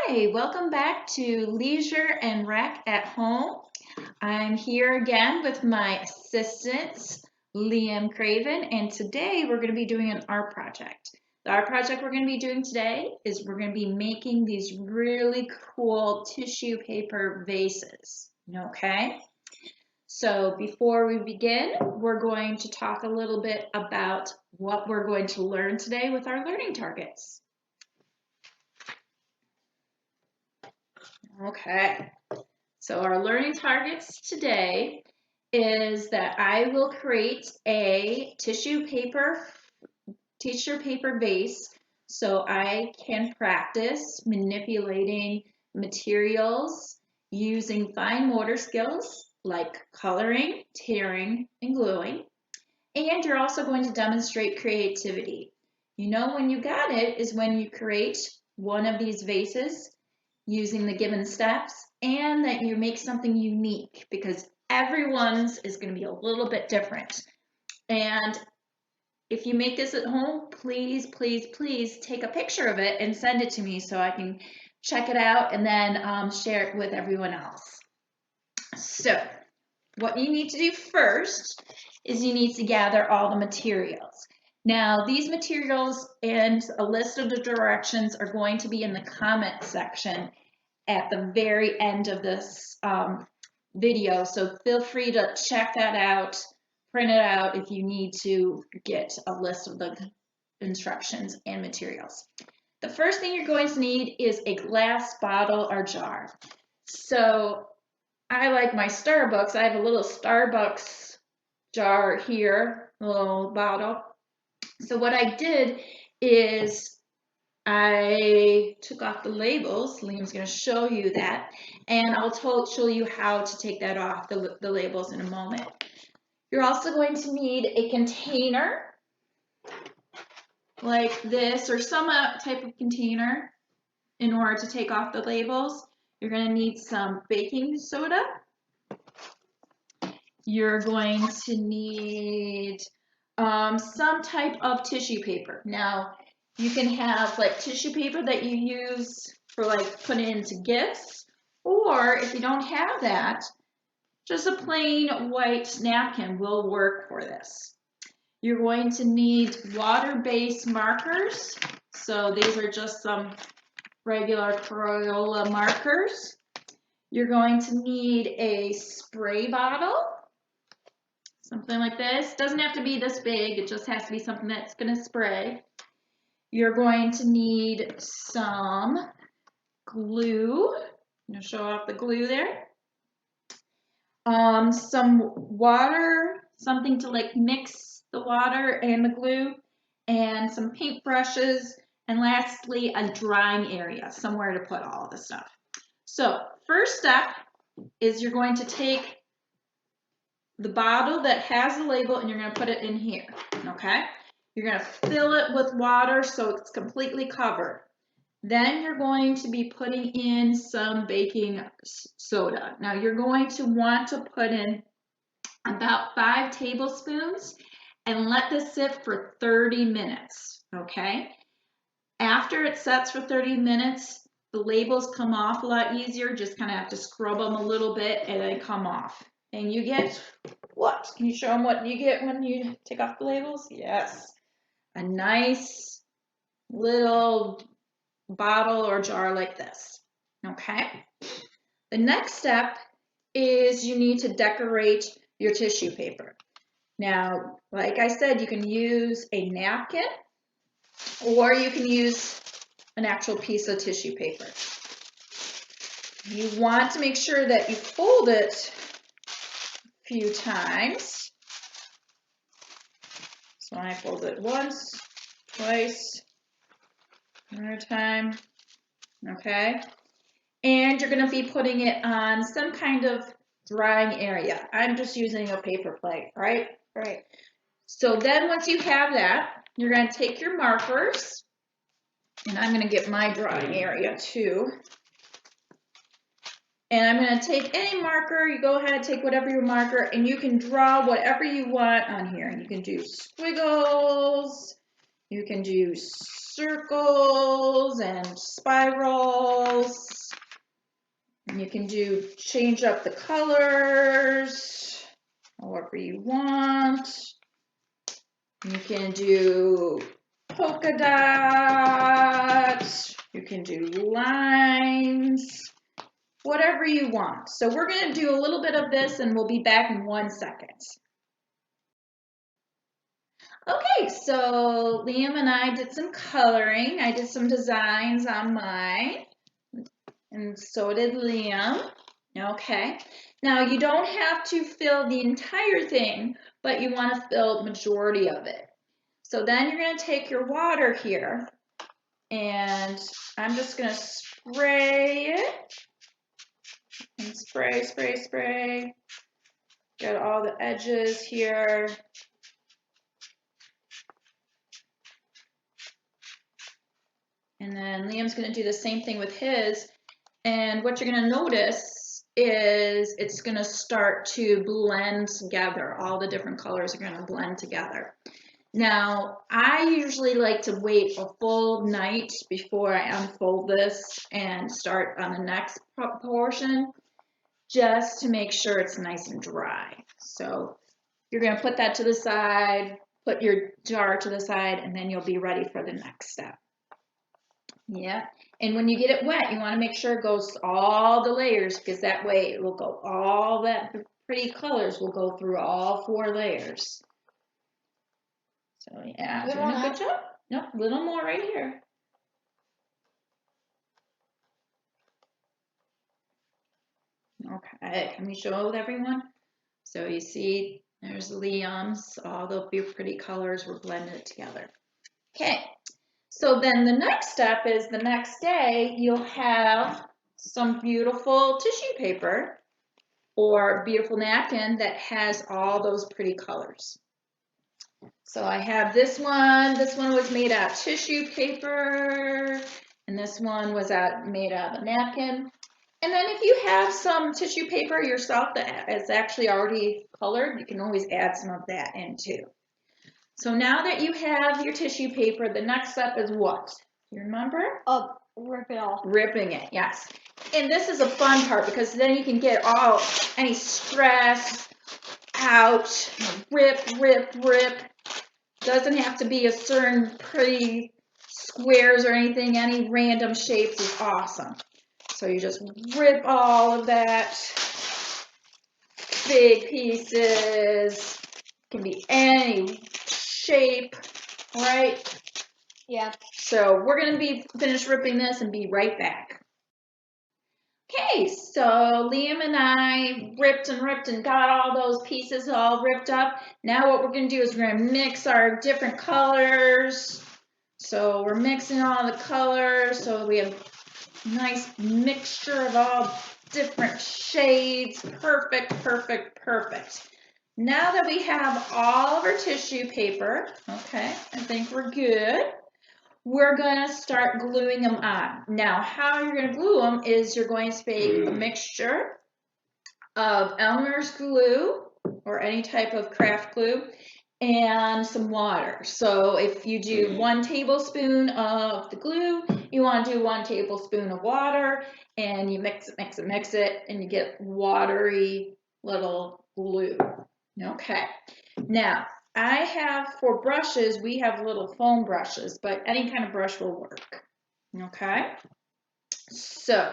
Hi, welcome back to Leisure and Rec at Home. I'm here again with my assistants, Liam Craven, and today we're going to be doing an art project. The art project we're going to be doing today is we're going to be making these really cool tissue paper vases, okay? So before we begin, we're going to talk a little bit about what we're going to learn today with our learning targets. Okay, so our learning targets today is that I will create a tissue paper vase so I can practice manipulating materials using fine motor skills like coloring, tearing, and gluing. And you're also going to demonstrate creativity. You know when you got it is when you create one of these vases using the given steps and that you make something unique because everyone's is going to be a little bit different. And if you make this at home, please, please, please take a picture of it and send it to me so I can check it out and then share it with everyone else. So what you need to do first is you need to gather all the materials. Now, these materials and a list of the directions are going to be in the comment section at the very end of this video. So feel free to check that out, print it out if you need to get a list of the instructions and materials. The first thing you're going to need is a glass bottle or jar. So I like my Starbucks. I have a little Starbucks jar here, a little bottle. So what I did is I took off the labels. Liam's going to show you that, and I'll show you how to take that off, the labels, in a moment. You're also going to need a container like this or some type of container in order to take off the labels. You're going to need some baking soda. You're going to need some type of tissue paper. Now, you can have like tissue paper that you use for like putting into gifts, or if you don't have that, just a plain white napkin will work for this. You're going to need water-based markers. So these are just some regular Crayola markers. You're going to need a spray bottle. Something like this. Doesn't have to be this big, it just has to be something that's going to spray. You're going to need some glue. I'm going to show off the glue there. Some water, something to like mix the water and the glue, and some paint brushes, and lastly a drying area, somewhere to put all of the stuff. So first step is you're going to take the bottle that has the label and you're going to put it in here, okay? You're going to fill it with water so it's completely covered. Then you're going to be putting in some baking soda. Now you're going to want to put in about 5 tablespoons and let this sit for 30 minutes, okay? After it sets for 30 minutes, the labels come off a lot easier. Just kind of have to scrub them a little bit and they come off. And you get what? Can you show them what you get when you take off the labels? Yes, a nice little bottle or jar like this, okay? The next step is you need to decorate your tissue paper. Now, like I said, you can use a napkin or you can use an actual piece of tissue paper. You want to make sure that you fold it a few times. So I fold it once, twice, another time, okay? And you're going to be putting it on some kind of drying area. I'm just using a paper plate, right? Right. So then once you have that, you're going to take your markers, and I'm going to get my drying area too. And I'm going to take any marker. You go ahead, take whatever your marker, and you can draw whatever you want on here. You can do squiggles, You can do circles and spirals. And you can change up the colors, however you want. You can do polka dots. You can do lines, whatever you want. So we're going to do a little bit of this and we'll be back in 1 second. Okay, so Liam and I did some coloring. I did some designs on mine, and so did Liam. Okay, now you don't have to fill the entire thing, but you want to fill the majority of it. So then you're going to take your water here, and I'm just going to spray it, and spray, spray, spray. Get all the edges here. And then Liam's going to do the same thing with his. And what you're going to notice is it's going to start to blend together. All the different colors are going to blend together. Now, I usually like to wait a full night before I unfold this and start on the next portion, just to make sure it's nice and dry. So you're going to put that to the side, put your jar to the side, and then you'll be ready for the next step. Yeah, and when you get it wet, you want to make sure it goes all the layers, because that way it will go, all that pretty colors will go through all 4 layers. So yeah, doing a good job. Nope, a little more right here. Okay, can we show everyone? So you see, there's Liam's, all the pretty colors were blended together. Okay. So then the next step is the next day you'll have some beautiful tissue paper or beautiful napkin that has all those pretty colors. So I have this one was made out of tissue paper, and this one was made out of a napkin. And then if you have some tissue paper yourself that is actually already colored, you can always add some of that in too. So now that you have your tissue paper, the next step is what? Do you remember? Rip it off. Ripping it, yes. And this is a fun part because then you can get any stress out. Rip, rip, rip. Doesn't have to be a certain pretty squares or anything. Any random shapes is awesome. So you just rip all of that. Big pieces. Can be any shape, right? Yeah. So we're going to be finished ripping this and be right back. Okay, so Liam and I ripped and got all those pieces all ripped up. Now what we're going to do is we're going to mix our different colors. So we're mixing all the colors so we have a nice mixture of all different shades. Perfect, perfect, perfect. Now that we have all of our tissue paper, okay, I think we're good. We're going to start gluing them on. Now, how you're going to glue them is you're going to make a mixture of Elmer's glue or any type of craft glue and some water. So if you do 1 tablespoon of the glue, you want to do 1 tablespoon of water, and you mix it, and you get watery little glue. Okay, now I have, for brushes, we have little foam brushes, but any kind of brush will work. Okay, so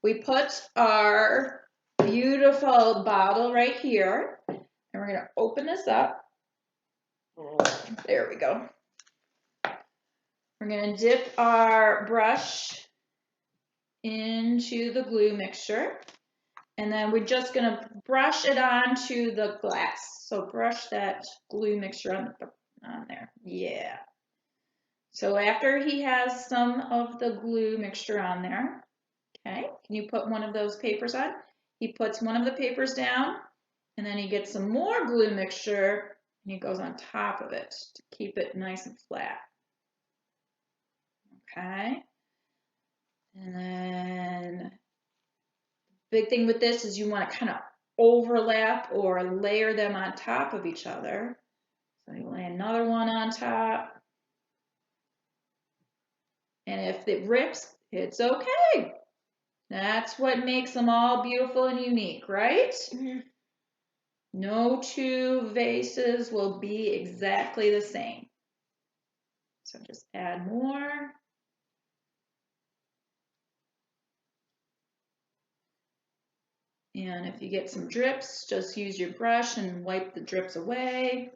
we put our beautiful bottle right here, and we're going to open this up. There we go. We're going to dip our brush into the glue mixture. And then we're just going to brush it onto the glass. So brush that glue mixture on there. Yeah. So after he has some of the glue mixture on there, okay, can you put one of those papers on? He puts one of the papers down, and then he gets some more glue mixture, and he goes on top of it to keep it nice and flat. Okay. And then big thing with this is you want to kind of overlap or layer them on top of each other. So you lay another one on top. And if it rips, it's okay. That's what makes them all beautiful and unique, right? Mhm. No two vases will be exactly the same. So just add more. And if you get some drips, just use your brush and wipe the drips away.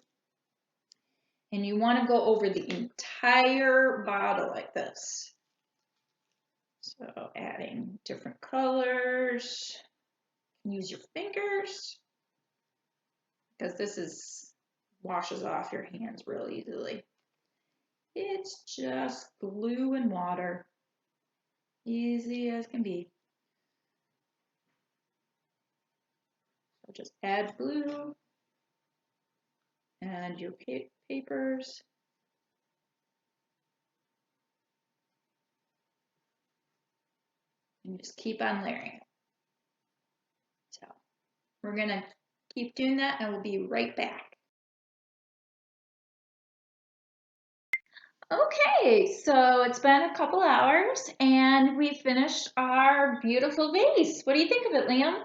And you want to go over the entire bottle like this. So adding different colors. Use your fingers because this washes off your hands real easily. It's just glue and water. Easy as can be. So just add glue and your papers. And just keep on layering it. So we're gonna keep doing that and we'll be right back. Okay, so it's been a couple hours and we finished our beautiful vase. What do you think of it, Liam?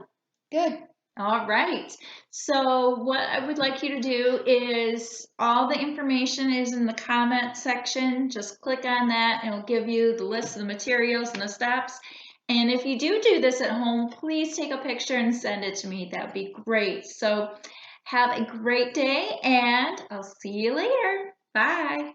Good. All right. So what I would like you to do is all the information is in the comment section. Just click on that and it'll give you the list of the materials and the steps. And if you do this at home, please take a picture and send it to me. That would be great. So have a great day and I'll see you later. Bye.